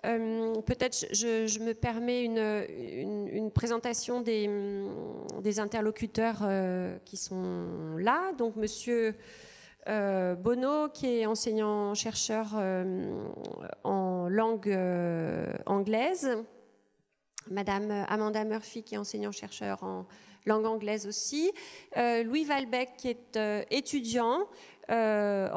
Peut-être je me permets une présentation des interlocuteurs qui sont là. Donc, Monsieur Bonneau, qui est enseignant-chercheur en langue anglaise. Madame Amanda Murphy, qui est enseignant-chercheur en langue anglaise aussi. Louis Valbec, qui est étudiant dans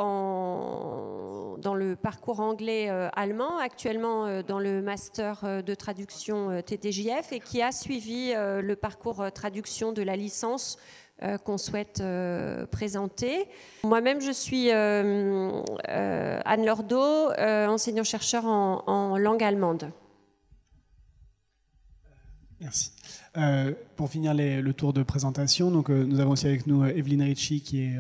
le parcours anglais-allemand, actuellement dans le master de traduction TTJF, et qui a suivi le parcours traduction de la licence qu'on souhaite présenter. Moi-même, je suis Anne Lordeau, enseignant-chercheur en langue allemande. Merci. Pour finir le tour de présentation, donc, nous avons aussi avec nous Evelyne Ricci, qui est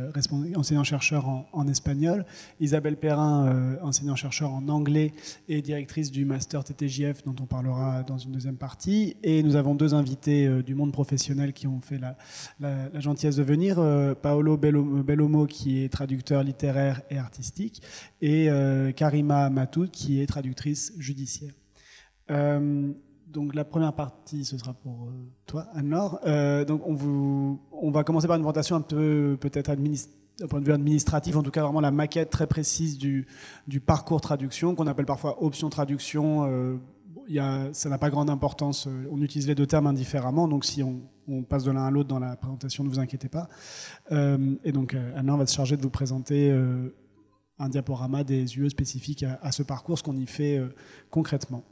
enseignant-chercheur en espagnol, Isabelle Perrin, enseignant-chercheur en anglais et directrice du master TTJF, dont on parlera dans une deuxième partie. Et nous avons deux invités du monde professionnel qui ont fait la gentillesse de venir. Paolo Bellomo, qui est traducteur littéraire et artistique, et Karima Matoud, qui est traductrice judiciaire. Donc la première partie, ce sera pour toi, Anne-Laure. Donc on va commencer par une présentation un peu peut-être d'un point de vue administratif, en tout cas vraiment la maquette très précise du parcours traduction, qu'on appelle parfois option traduction. Ça n'a pas grande importance, on utilise les deux termes indifféremment, donc si on passe de l'un à l'autre dans la présentation, ne vous inquiétez pas. Et donc Anne-Laure va se charger de vous présenter un diaporama des UE spécifiques à ce parcours, ce qu'on y fait concrètement.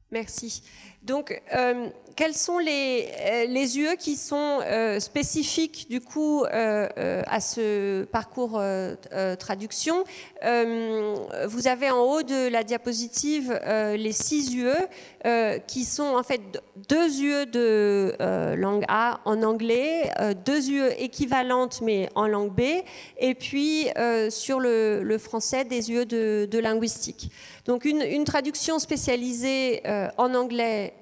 Merci. Donc, quels sont les UE qui sont spécifiques du coup à ce parcours traduction? Vous avez en haut de la diapositive les 6 UE qui sont en fait 2 UE de langue A en anglais, 2 UE équivalentes mais en langue B, et puis sur le français des UE de linguistique. Donc une traduction spécialisée en anglais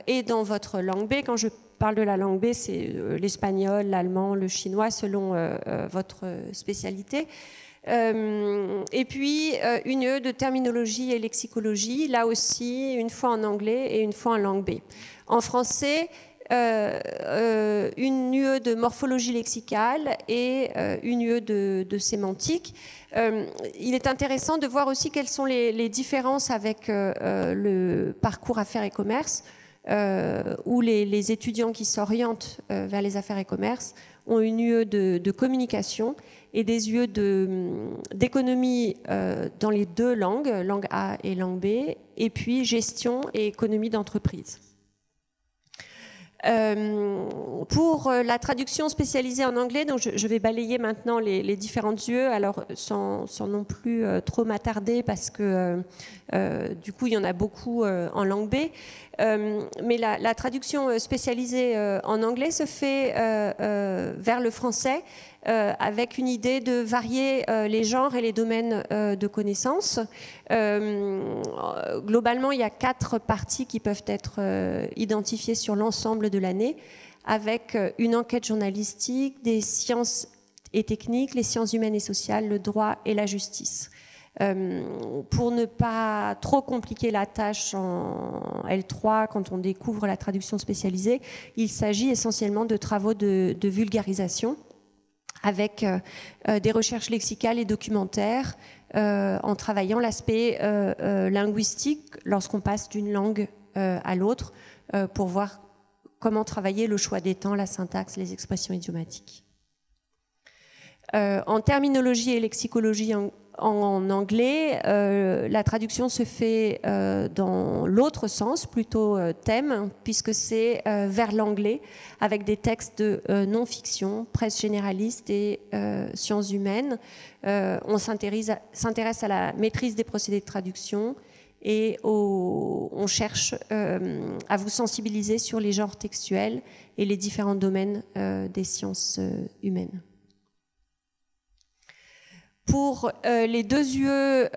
et dans votre langue B. Quand je parle de la langue B, c'est l'espagnol, l'allemand, le chinois, selon votre spécialité. Et puis une UE de terminologie et lexicologie, là aussi, une fois en anglais et une fois en langue B. En français, une UE de morphologie lexicale et une UE de sémantique. Il est intéressant de voir aussi quelles sont les différences avec le parcours affaires et commerce, où les étudiants qui s'orientent vers les affaires et commerce ont une UE de communication et des UE d'économie dans les deux langues, langue A et langue B, et puis gestion et économie d'entreprise. Pour la traduction spécialisée en anglais, donc je vais balayer maintenant les différentes UE, alors sans non plus trop m'attarder parce que du coup il y en a beaucoup en langue B, mais la traduction spécialisée en anglais se fait vers le français avec une idée de varier les genres et les domaines de connaissances. Globalement, il y a 4 parties qui peuvent être identifiées sur l'ensemble de l'année, avec une enquête journalistique, des sciences et techniques, les sciences humaines et sociales, le droit et la justice. Pour ne pas trop compliquer la tâche en L3 quand on découvre la traduction spécialisée, il s'agit essentiellement de travaux de vulgarisation avec des recherches lexicales et documentaires en travaillant l'aspect linguistique lorsqu'on passe d'une langue à l'autre pour voir comment travailler le choix des temps, la syntaxe, les expressions idiomatiques. En terminologie et lexicologie en anglais, la traduction se fait dans l'autre sens, plutôt thème, puisque c'est vers l'anglais, avec des textes de non-fiction, presse généraliste et sciences humaines. On s'intéresse à la maîtrise des procédés de traduction et on cherche à vous sensibiliser sur les genres textuels et les différents domaines des sciences humaines. pour les 2 UE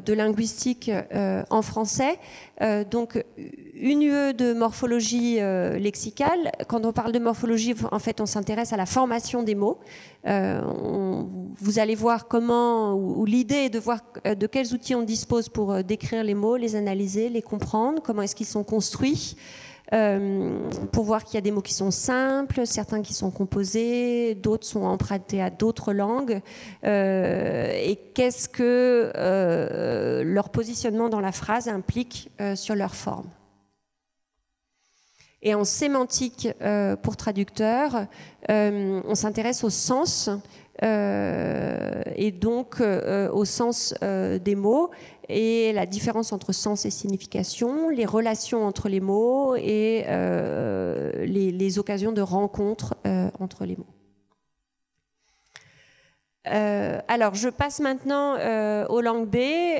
de linguistique en français. Donc une UE de morphologie lexicale. Quand on parle de morphologie, en fait, on s'intéresse à la formation des mots. Vous allez voir comment, ou l'idée est de voir de quels outils on dispose pour décrire les mots, les analyser, les comprendre, comment est-ce qu'ils sont construits. Pour voir qu'il y a des mots qui sont simples, certains qui sont composés, d'autres sont empruntés à d'autres langues, et qu'est-ce que leur positionnement dans la phrase implique sur leur forme. Et en sémantique pour traducteurs, on s'intéresse au sens, et donc au sens des mots, et la différence entre sens et signification, les relations entre les mots et les occasions de rencontre entre les mots. Alors, je passe maintenant aux langues B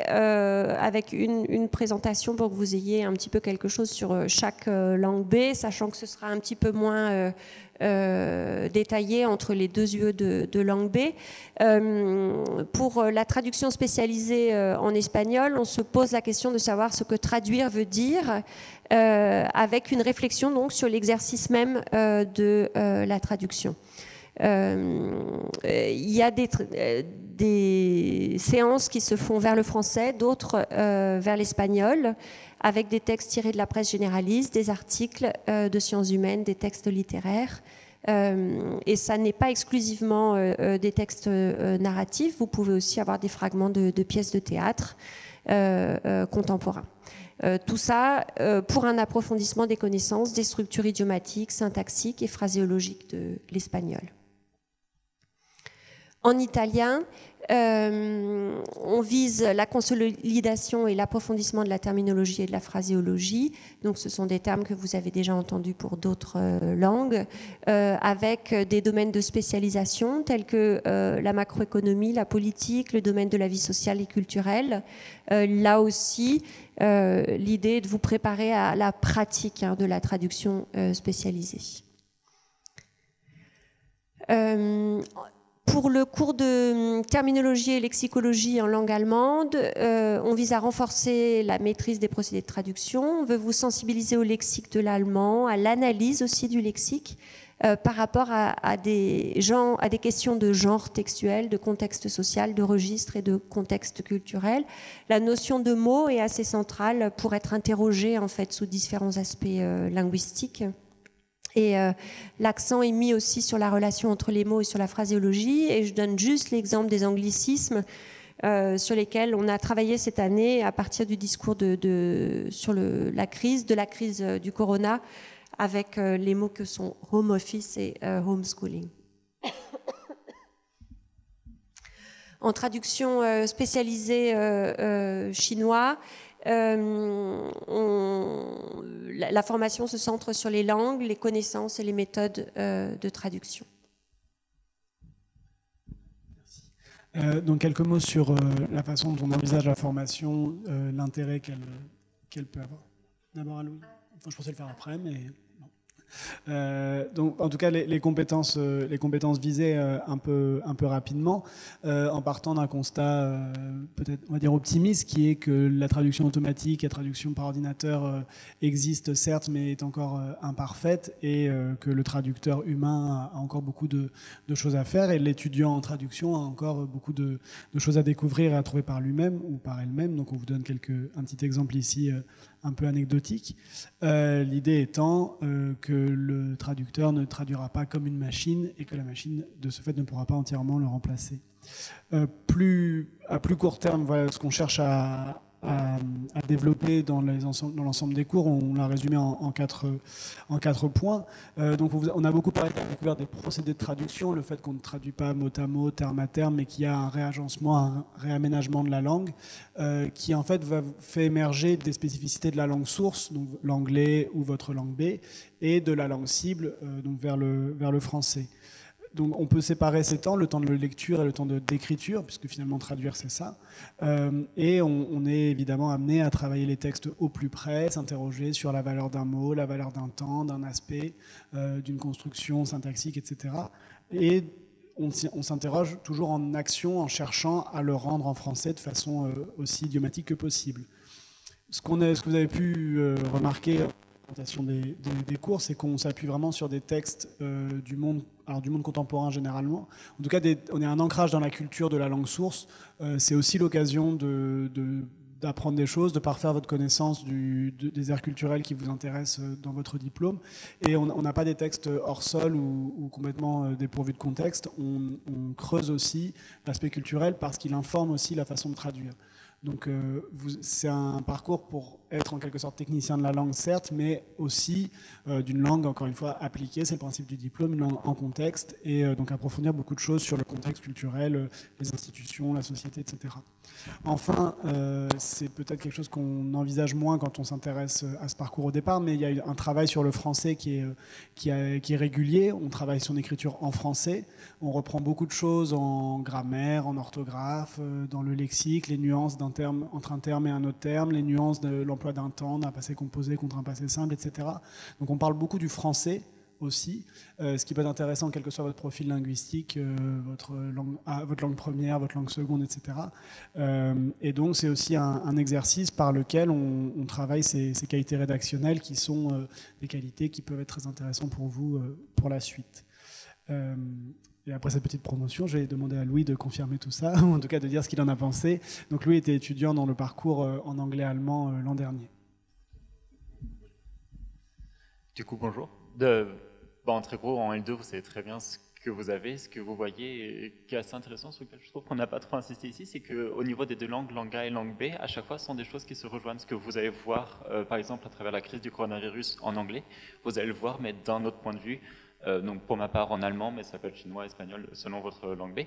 avec une présentation pour que vous ayez un petit peu quelque chose sur chaque langue B, sachant que ce sera un petit peu moins détaillé entre les 2 UE de langue B. Pour la traduction spécialisée en espagnol, on se pose la question de savoir ce que traduire veut dire, avec une réflexion donc sur l'exercice même de la traduction. Il y a des séances qui se font vers le français, d'autres vers l'espagnol, avec des textes tirés de la presse généraliste, des articles de sciences humaines, des textes littéraires. Et ça n'est pas exclusivement des textes narratifs, vous pouvez aussi avoir des fragments de pièces de théâtre contemporains. Tout ça pour un approfondissement des connaissances, des structures idiomatiques, syntaxiques et phraséologiques de l'espagnol. En italien, on vise la consolidation et l'approfondissement de la terminologie et de la phraséologie. Donc, ce sont des termes que vous avez déjà entendus pour d'autres langues, avec des domaines de spécialisation tels que la macroéconomie, la politique, le domaine de la vie sociale et culturelle. Là aussi, l'idée est de vous préparer à la pratique de la traduction spécialisée. Pour le cours de terminologie et lexicologie en langue allemande, on vise à renforcer la maîtrise des procédés de traduction. On veut vous sensibiliser au lexique de l'allemand, à l'analyse aussi du lexique par rapport à des questions de genre textuel, de contexte social, de registre et de contexte culturel. La notion de mot est assez centrale pour être interrogée en fait sous différents aspects linguistiques. Et l'accent est mis aussi sur la relation entre les mots et sur la phraséologie. Et je donne juste l'exemple des anglicismes sur lesquels on a travaillé cette année à partir du discours sur la crise du corona, avec les mots que sont home office et homeschooling. En traduction spécialisée chinois, la formation se centre sur les langues, les connaissances et les méthodes de traduction. Merci. Donc quelques mots sur la façon dont on envisage la formation, l'intérêt qu'elle peut avoir. D'abord à Louis. Enfin, je pensais le faire après, mais non. Donc, en tout cas, les compétences visées un peu rapidement, en partant d'un constat peut-être, on va dire, optimiste, qui est que la traduction automatique, la traduction par ordinateur existe certes, mais est encore imparfaite, et que le traducteur humain a encore beaucoup de choses à faire, et l'étudiant en traduction a encore beaucoup de choses à découvrir et à trouver par lui-même ou par elle-même. Donc, on vous donne un petit exemple ici, un peu anecdotique. L'idée étant que le traducteur ne traduira pas comme une machine et que la machine, de ce fait, ne pourra pas entièrement le remplacer. À plus court terme, voilà ce qu'on cherche à développer dans l'ensemble des cours. On l'a résumé en quatre points. Donc on a beaucoup parlé de la découverte des procédés de traduction, le fait qu'on ne traduit pas mot à mot, terme à terme, mais qu'il y a un réagencement, un réaménagement de la langue, qui en fait fait émerger des spécificités de la langue source, donc l'anglais ou votre langue B, et de la langue cible, donc vers le français. Donc on peut séparer ces temps, le temps de lecture et le temps d'écriture, puisque finalement traduire c'est ça. Et on est évidemment amené à travailler les textes au plus près, s'interroger sur la valeur d'un mot, la valeur d'un temps, d'un aspect, d'une construction syntaxique, etc. Et on s'interroge toujours en action, en cherchant à le rendre en français de façon aussi idiomatique que possible. Ce que vous avez pu remarquer dans la présentation des cours, c'est qu'on s'appuie vraiment sur des textes du monde contemporain généralement. En tout cas, on a un ancrage dans la culture de la langue source. C'est aussi l'occasion d'apprendre des choses, de parfaire votre connaissance des aires culturelles qui vous intéressent dans votre diplôme. Et on n'a pas des textes hors sol ou complètement dépourvus de contexte. On creuse aussi l'aspect culturel parce qu'il informe aussi la façon de traduire. Donc c'est un parcours pour être en quelque sorte technicien de la langue, certes, mais aussi d'une langue, encore une fois, appliquée, c'est le principe du diplôme, une langue en contexte, et donc approfondir beaucoup de choses sur le contexte culturel, les institutions, la société, etc. Enfin, c'est peut-être quelque chose qu'on envisage moins quand on s'intéresse à ce parcours au départ, mais il y a un travail sur le français qui est régulier. On travaille son écriture en français, on reprend beaucoup de choses en grammaire, en orthographe, dans le lexique, les nuances entre un terme et un autre terme, les nuances de l'emploi d'un temps, d'un passé composé contre un passé simple, etc. Donc on parle beaucoup du français aussi, ce qui peut être intéressant quel que soit votre profil linguistique, votre langue première, votre langue seconde, etc. Et donc c'est aussi un exercice par lequel on travaille ces qualités rédactionnelles qui sont des qualités qui peuvent être très intéressantes pour vous pour la suite. Et après cette petite promotion, je vais demander à Louis de confirmer tout ça, ou en tout cas de dire ce qu'il en a pensé. Donc Louis était étudiant dans le parcours en anglais-allemand l'an dernier. Du coup, bonjour. En très gros, en L2, vous savez très bien ce que vous avez, ce que vous voyez, et qui est assez intéressant, sur lequel je trouve qu'on n'a pas trop insisté ici, c'est qu'au niveau des deux langues, langue A et langue B, à chaque fois, ce sont des choses qui se rejoignent. Ce que vous allez voir, par exemple, à travers la crise du coronavirus en anglais, vous allez le voir, mais d'un autre point de vue. Donc pour ma part en allemand, mais ça peut être chinois, espagnol, selon votre langue B.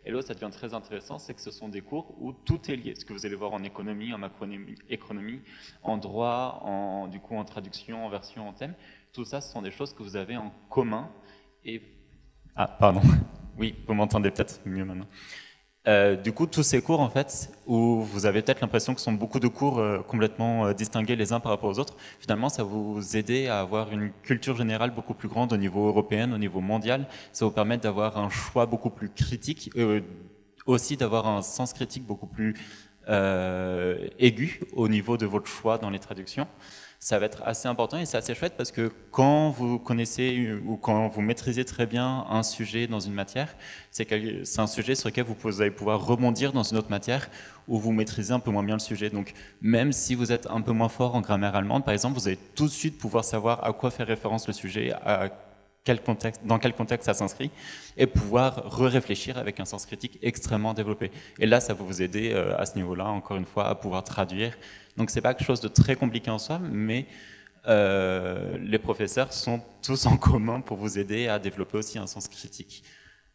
Et là, ça devient très intéressant, c'est que ce sont des cours où tout est lié. Ce que vous allez voir en économie, en macroéconomie, en droit, du coup en traduction, en version, en thème. Tout ça, ce sont des choses que vous avez en commun. Et... Ah, pardon. Oui, vous m'entendez peut-être mieux maintenant. Du coup, tous ces cours, en fait, où vous avez peut-être l'impression que ce sont beaucoup de cours complètement distingués les uns par rapport aux autres, finalement, ça vous aide à avoir une culture générale beaucoup plus grande au niveau européen, au niveau mondial. Ça vous permet d'avoir un choix beaucoup plus critique, aussi d'avoir un sens critique beaucoup plus aigu au niveau de votre choix dans les traductions. Ça va être assez important et c'est assez chouette parce que quand vous connaissez ou quand vous maîtrisez très bien un sujet dans une matière, c'est un sujet sur lequel vous allez pouvoir rebondir dans une autre matière où vous maîtrisez un peu moins bien le sujet. Donc même si vous êtes un peu moins fort en grammaire allemande, par exemple, vous allez tout de suite pouvoir savoir à quoi fait référence le sujet, dans quel contexte ça s'inscrit, et pouvoir réfléchir avec un sens critique extrêmement développé. Et là, ça va vous aider à ce niveau-là, encore une fois, à pouvoir traduire. Donc c'est pas quelque chose de très compliqué en soi, mais les professeurs sont tous en commun pour vous aider à développer aussi un sens critique.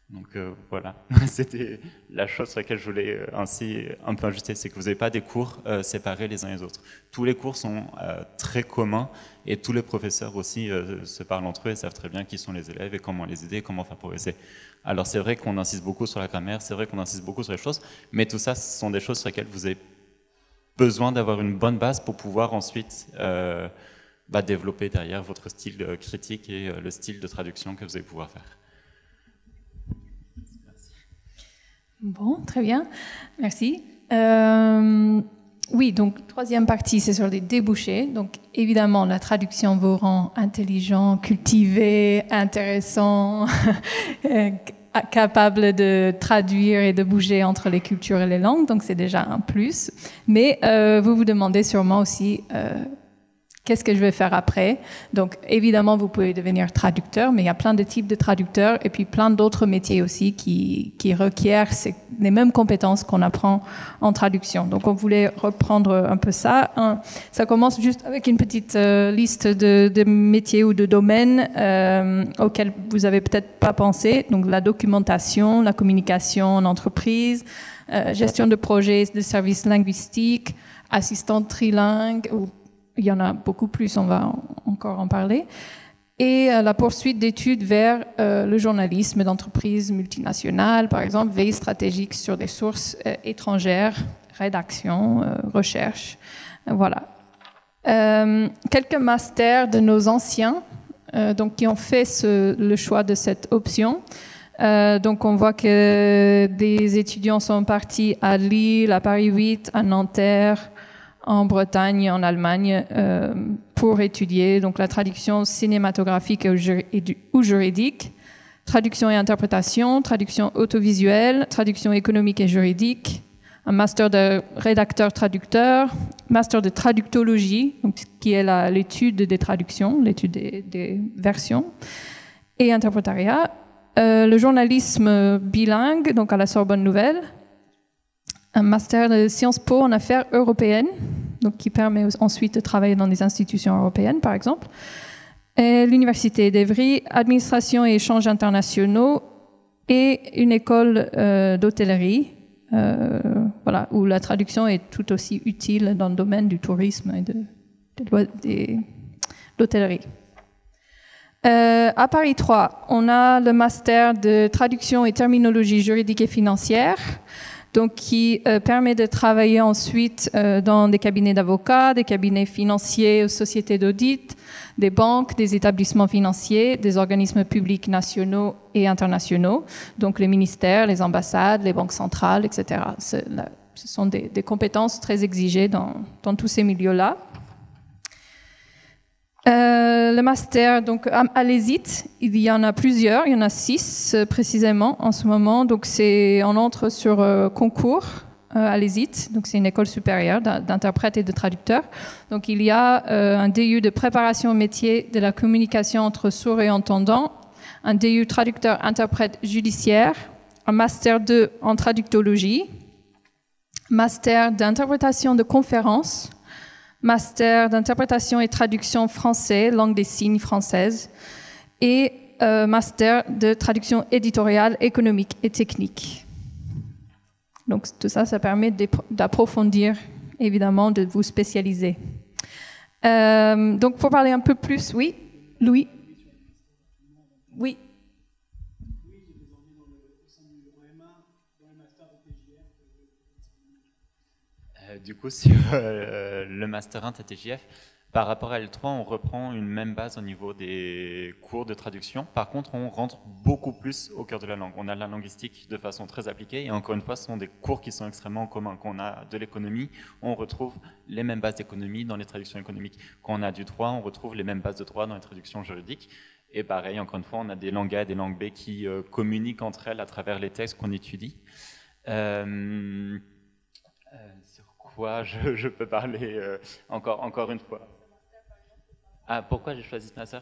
Donc voilà, c'était la chose sur laquelle je voulais ainsi un peu insister, c'est que vous n'avez pas des cours séparés les uns les autres. Tous les cours sont très communs et tous les professeurs aussi se parlent entre eux et savent très bien qui sont les élèves et comment les aider, comment faire progresser. Alors c'est vrai qu'on insiste beaucoup sur la grammaire, c'est vrai qu'on insiste beaucoup sur les choses, mais tout ça, ce sont des choses sur lesquelles vous avez besoin d'avoir une bonne base pour pouvoir ensuite développer derrière votre style critique et le style de traduction que vous allez pouvoir faire. Bon, très bien, merci. Oui, donc troisième partie, c'est sur les débouchés. Donc évidemment, la traduction vous rend intelligent, cultivé, intéressant, capable de traduire et de bouger entre les cultures et les langues. Donc c'est déjà un plus. Mais vous vous demandez sûrement aussi... qu'est-ce que je vais faire après? Donc, évidemment, vous pouvez devenir traducteur, mais il y a plein de types de traducteurs et puis plein d'autres métiers aussi qui requièrent les mêmes compétences qu'on apprend en traduction. Donc, on voulait reprendre un peu ça. Ça commence juste avec une petite liste de métiers ou de domaines auxquels vous avez peut-être pas pensé. Donc, la documentation, la communication en entreprise, gestion de projets, de services linguistiques, assistante trilingue ou il y en a beaucoup plus, on va encore en parler. Et la poursuite d'études vers le journalisme d'entreprises multinationales, par exemple, veille stratégique sur des sources étrangères, rédaction, recherche. Voilà. Quelques masters de nos anciens donc, qui ont fait le choix de cette option. Donc on voit que des étudiants sont partis à Lille, à Paris 8, à Nanterre, en Bretagne, en Allemagne, pour étudier donc la traduction cinématographique ou juridique, traduction et interprétation, traduction audiovisuelle, traduction économique et juridique, un master de rédacteur-traducteur, master de traductologie, donc, qui est l'étude des traductions, l'étude des versions, et interprétariat, le journalisme bilingue, donc à la Sorbonne Nouvelle, un master de Sciences Po en affaires européennes, donc qui permet ensuite de travailler dans des institutions européennes, par exemple, et l'Université d'Evry, administration et échanges internationaux, et une école d'hôtellerie, voilà, où la traduction est tout aussi utile dans le domaine du tourisme et de l'hôtellerie. À Paris 3, on a le master de traduction et terminologie juridique et financière, donc qui permet de travailler ensuite dans des cabinets d'avocats, des cabinets financiers, sociétés d'audit, des banques, des établissements financiers, des organismes publics nationaux et internationaux, donc les ministères, les ambassades, les banques centrales, etc. Ce sont des compétences très exigées dans tous ces milieux-là. Le master, donc à l'ESIT, il y en a plusieurs, il y en a 6 précisément en ce moment. Donc on entre sur concours à l'ESIT, donc c'est une école supérieure d'interprètes et de traducteurs. Donc il y a un DU de préparation au métier de la communication entre sourds et entendants, un DU traducteur-interprète judiciaire, un master 2 en traductologie, master d'interprétation de conférences, master d'interprétation et traduction français, langue des signes française, et master de traduction éditoriale, économique et technique. Donc tout ça, ça permet d'approfondir, évidemment, de vous spécialiser. Donc pour parler un peu plus, oui, Louis. Oui. Du coup, sur le Master 1 TTJF, par rapport à L3, on reprend une même base au niveau des cours de traduction. Par contre, on rentre beaucoup plus au cœur de la langue. On a la linguistique de façon très appliquée. Et encore une fois, ce sont des cours qui sont extrêmement communs. Quand on a de l'économie, on retrouve les mêmes bases d'économie dans les traductions économiques. Quand on a du droit, on retrouve les mêmes bases de droit dans les traductions juridiques. Et pareil, encore une fois, on a des langues A et des langues B qui communiquent entre elles à travers les textes qu'on étudie. Sur quoi je peux parler encore une fois? Ah, pourquoi j'ai choisi ce master?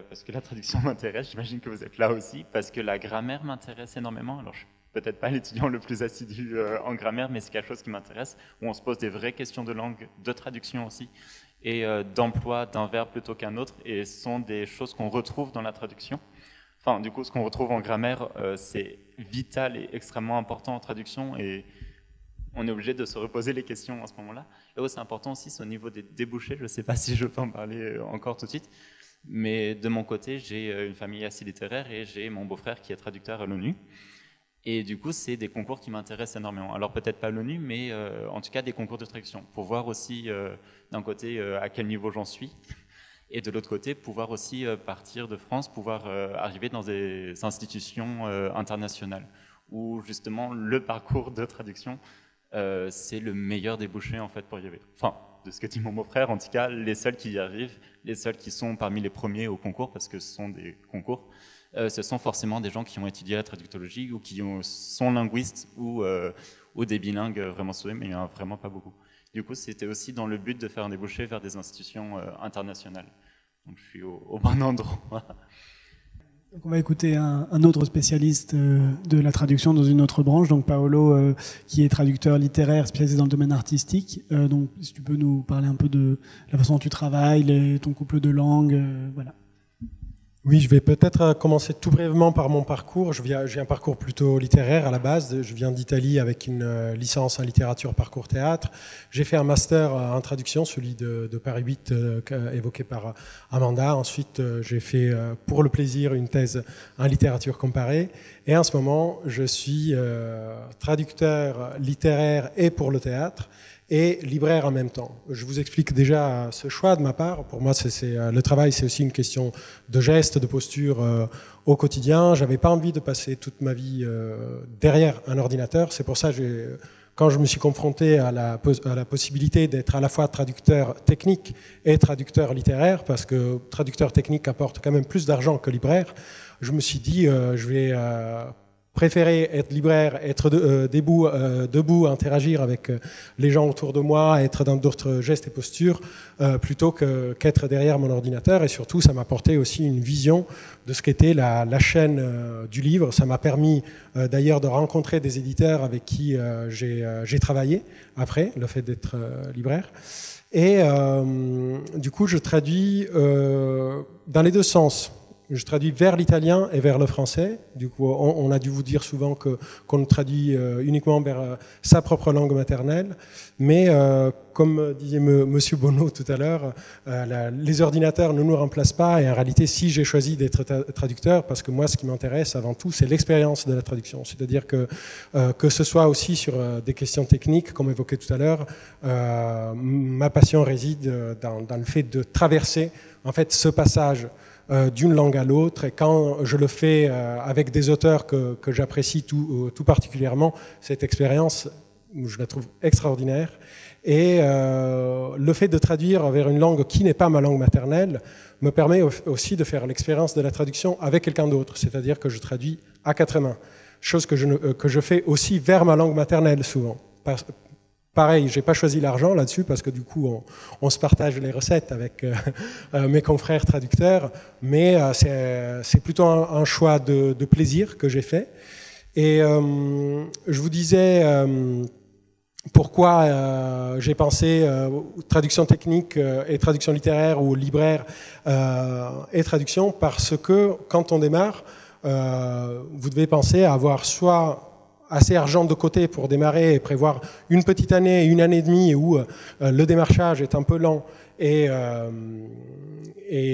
Parce que la traduction m'intéresse, j'imagine que vous êtes là aussi, parce que la grammaire m'intéresse énormément. Alors, je ne suis peut-être pas l'étudiant le plus assidu en grammaire, mais c'est quelque chose qui m'intéresse, où on se pose des vraies questions de langue, de traduction aussi, et d'emploi d'un verbe plutôt qu'un autre, et ce sont des choses qu'on retrouve dans la traduction. Enfin, du coup, ce qu'on retrouve en grammaire, c'est vital et extrêmement important en traduction, et on est obligé de se reposer les questions à ce moment-là. Là où c'est important aussi, c'est au niveau des débouchés. Je ne sais pas si je peux en parler encore tout de suite, mais de mon côté, j'ai une famille assez littéraire et j'ai mon beau-frère qui est traducteur à l'ONU. Et du coup, c'est des concours qui m'intéressent énormément. Alors peut-être pas l'ONU, mais en tout cas des concours de traduction, pour voir aussi d'un côté à quel niveau j'en suis, et de l'autre côté, pouvoir aussi partir de France, pouvoir arriver dans des institutions internationales, où justement le parcours de traduction, c'est le meilleur débouché en fait pour y arriver. Enfin, de ce que dit mon beau-frère, en tout cas, les seuls qui y arrivent, les seuls qui sont parmi les premiers au concours, parce que ce sont des concours, ce sont forcément des gens qui ont étudié la traductologie ou qui sont linguistes ou des bilingues vraiment souhaits, mais il n'y en a vraiment pas beaucoup. Du coup, c'était aussi dans le but de faire un débouché vers des institutions internationales. Donc je suis au bon endroit. Donc on va écouter un autre spécialiste de la traduction dans une autre branche, donc Paolo, qui est traducteur littéraire spécialisé dans le domaine artistique. Donc si tu peux nous parler un peu de la façon dont tu travailles, ton couple de langues, voilà. Oui, je vais peut-être commencer tout brièvement par mon parcours. J'ai un parcours plutôt littéraire à la base. Je viens d'Italie avec une licence en littérature parcours théâtre. J'ai fait un master en traduction, celui de Paris 8 évoqué par Amanda. Ensuite, j'ai fait pour le plaisir une thèse en littérature comparée. Et en ce moment, je suis traducteur littéraire et pour le théâtre, et libraire en même temps. Je vous explique déjà ce choix de ma part. Pour moi, le travail, c'est aussi une question de geste, de posture au quotidien. J'avais pas envie de passer toute ma vie derrière un ordinateur. C'est pour ça que quand je me suis confronté à la possibilité d'être à la fois traducteur technique et traducteur littéraire, parce que traducteur technique apporte quand même plus d'argent que libraire, je me suis dit, je vais préférer être libraire, être debout, interagir avec les gens autour de moi, être dans d'autres gestes et postures, plutôt qu'être derrière mon ordinateur. Et surtout, ça m'a apporté aussi une vision de ce qu'était la chaîne du livre. Ça m'a permis d'ailleurs de rencontrer des éditeurs avec qui j'ai travaillé après, le fait d'être libraire. Et du coup, je traduis dans les deux sens. Je traduis vers l'italien et vers le français. Du coup, on a dû vous dire souvent qu'on traduit uniquement vers sa propre langue maternelle. Mais comme disait Monsieur Bonneau tout à l'heure, les ordinateurs ne nous remplacent pas. Et en réalité, si j'ai choisi d'être traducteur, parce que moi, ce qui m'intéresse avant tout, c'est l'expérience de la traduction. C'est-à-dire que ce soit aussi sur des questions techniques, comme évoqué tout à l'heure, ma passion réside dans le fait de traverser en fait ce passage d'une langue à l'autre, et quand je le fais avec des auteurs que j'apprécie tout particulièrement, cette expérience, je la trouve extraordinaire. Et le fait de traduire vers une langue qui n'est pas ma langue maternelle me permet aussi de faire l'expérience de la traduction avec quelqu'un d'autre, c'est-à-dire que je traduis à quatre mains, chose que je fais aussi vers ma langue maternelle souvent. Pareil, j'ai pas choisi l'argent là-dessus parce que du coup, on se partage les recettes avec mes confrères traducteurs, mais c'est plutôt un choix de plaisir que j'ai fait. Et je vous disais pourquoi j'ai pensé traduction technique et traduction littéraire ou libraire et traduction, parce que quand on démarre, vous devez penser à avoir soit assez argent de côté pour démarrer et prévoir une petite année, une année et demie où le démarchage est un peu lent et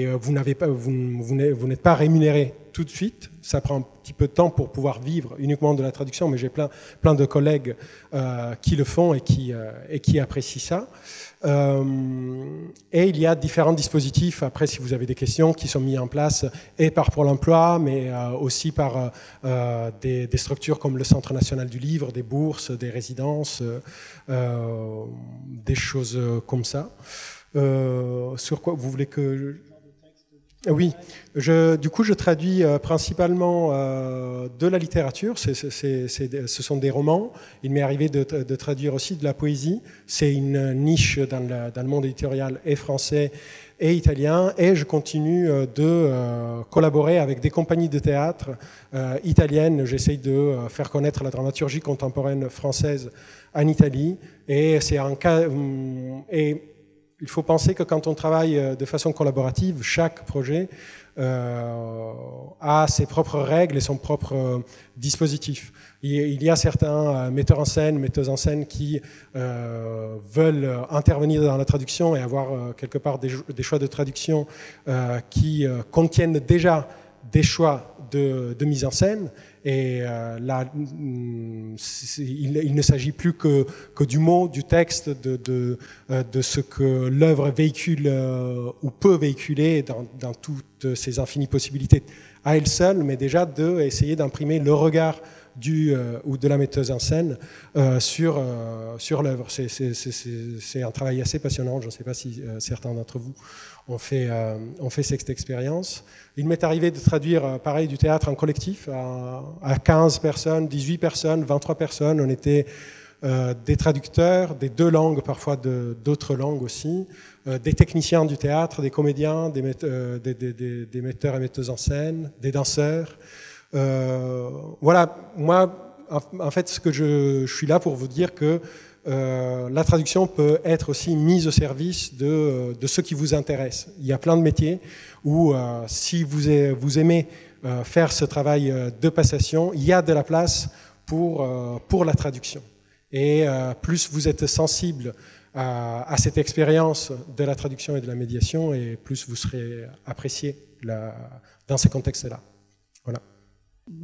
vous n'êtes pas rémunéré tout de suite. Ça prend un petit peu de temps pour pouvoir vivre uniquement de la traduction, mais j'ai plein de collègues qui le font et qui apprécient ça. Et il y a différents dispositifs, après si vous avez des questions, qui sont mis en place et par Pôle emploi, mais aussi par des structures comme le Centre national du livre, des bourses, des résidences, des choses comme ça. Sur quoi vous voulez que... Oui, du coup je traduis principalement de la littérature, ce sont des romans. Il m'est arrivé de traduire aussi de la poésie. C'est une niche dans le monde éditorial et français et italien, et je continue de collaborer avec des compagnies de théâtre italiennes. J'essaye de faire connaître la dramaturgie contemporaine française en Italie, et c'est un cas... Il faut penser que quand on travaille de façon collaborative, chaque projet a ses propres règles et son propre dispositif. Il y a certains metteurs en scène, metteuses en scène qui veulent intervenir dans la traduction et avoir quelque part des choix de traduction qui contiennent déjà des choix de mise en scène. Et là, il ne s'agit plus que du mot, du texte, de ce que l'œuvre véhicule ou peut véhiculer dans toutes ses infinies possibilités à elle seule, mais déjà d'essayer d'imprimer le regard ou de la metteuse en scène sur l'œuvre. C'est un travail assez passionnant. Je ne sais pas si certains d'entre vous ont fait cette expérience. Il m'est arrivé de traduire, pareil, du théâtre en collectif à 15 personnes, 18 personnes, 23 personnes. On était des traducteurs, des deux langues, parfois d'autres langues aussi, des techniciens du théâtre, des comédiens, des metteurs et metteuses en scène, des danseurs. Voilà, moi, en fait, je suis là pour vous dire que la traduction peut être aussi mise au service de ce qui vous intéresse. Il y a plein de métiers où, si vous aimez faire ce travail de passation, il y a de la place pour la traduction. Et plus vous êtes sensible à cette expérience de la traduction et de la médiation, et plus vous serez apprécié dans ces contextes-là. Voilà.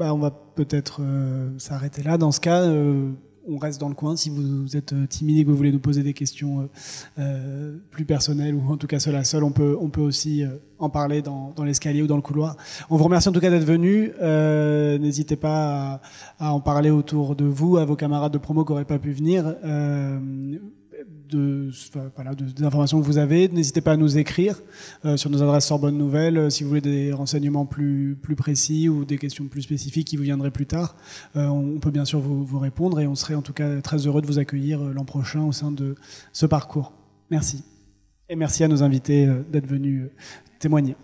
On va peut-être s'arrêter là. Dans ce cas, on reste dans le coin. Si vous êtes timide et que vous voulez nous poser des questions plus personnelles, ou en tout cas seul à seul, on peut aussi en parler dans l'escalier ou dans le couloir. On vous remercie en tout cas d'être venu. N'hésitez pas à en parler autour de vous, à vos camarades de promo qui n'auraient pas pu venir. Des informations que vous avez, n'hésitez pas à nous écrire sur nos adresses Sorbonne Nouvelle si vous voulez des renseignements plus précis ou des questions plus spécifiques qui vous viendraient plus tard. On peut bien sûr vous répondre et on serait en tout cas très heureux de vous accueillir l'an prochain au sein de ce parcours. Merci. Et merci à nos invités d'être venus témoigner.